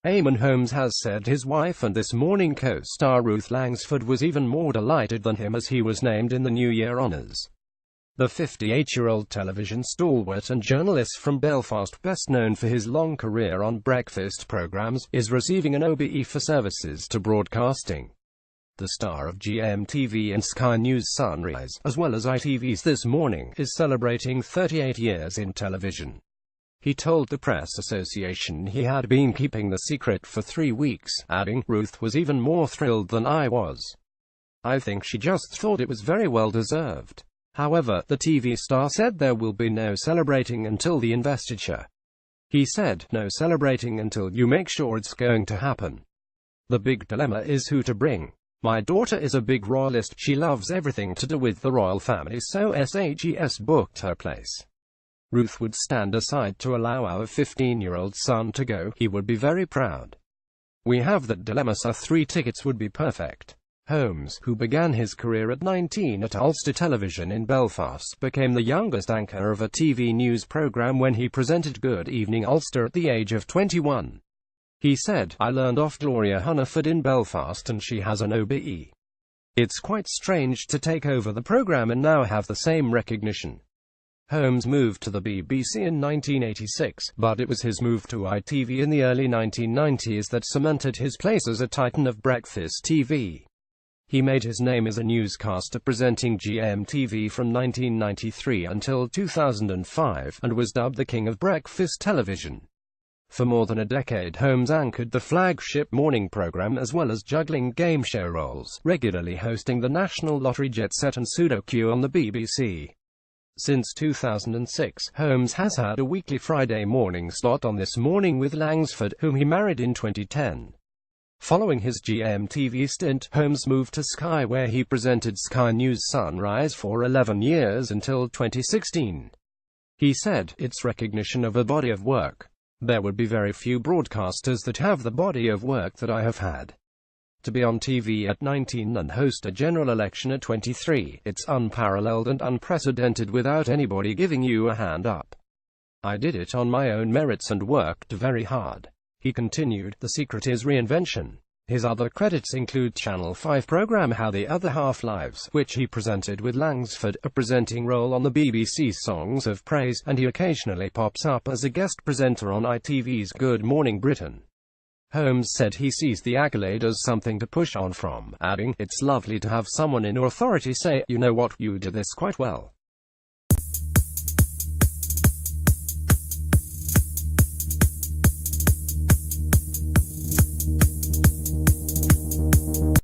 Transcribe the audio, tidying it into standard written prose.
Eamonn Holmes has said his wife and This Morning co-star Ruth Langsford was even more delighted than him as he was named in the New Year honours. The 58-year-old television stalwart and journalist from Belfast, best known for his long career on breakfast programmes, is receiving an OBE for services to broadcasting. The star of GMTV and Sky News Sunrise, as well as ITV's This Morning, is celebrating 38 years in television. He told the Press Association he had been keeping the secret for 3 weeks, adding, "Ruth was even more thrilled than I was. I think she just thought it was very well deserved." However, the TV star said there will be no celebrating until the investiture. He said, "No celebrating until you make sure it's going to happen. The big dilemma is who to bring. My daughter is a big royalist, she loves everything to do with the royal family, so SHES booked her place. Ruth would stand aside to allow our 15-year-old son to go, he would be very proud. We have that dilemma, so 3 tickets would be perfect." Holmes, who began his career at 19 at Ulster Television in Belfast, became the youngest anchor of a TV news programme when he presented Good Evening Ulster at the age of 21. He said, "I learned off Gloria Hunniford in Belfast and she has an OBE. It's quite strange to take over the programme and now have the same recognition." Holmes moved to the BBC in 1986, but it was his move to ITV in the early 1990s that cemented his place as a titan of breakfast TV. He made his name as a newscaster presenting GMTV from 1993 until 2005, and was dubbed the King of Breakfast Television. For more than a decade, Holmes anchored the flagship morning programme as well as juggling game show roles, regularly hosting the National Lottery Jet Set and Sudoku on the BBC. Since 2006, Holmes has had a weekly Friday morning slot on This Morning with Langsford, whom he married in 2010. Following his GMTV stint, Holmes moved to Sky, where he presented Sky News Sunrise for 11 years until 2016. He said, "It's recognition of a body of work. There would be very few broadcasters that have the body of work that I have had. To be on TV at 19 and host a general election at 23, it's unparalleled and unprecedented without anybody giving you a hand up. I did it on my own merits and worked very hard." He continued, "The secret is reinvention." His other credits include Channel 5 programme How the Other Half Lives, which he presented with Langsford, a presenting role on the BBC's Songs of Praise, and he occasionally pops up as a guest presenter on ITV's Good Morning Britain. Holmes said he sees the accolade as something to push on from, adding, "It's lovely to have someone in authority say, 'You know what, you do this quite well.'"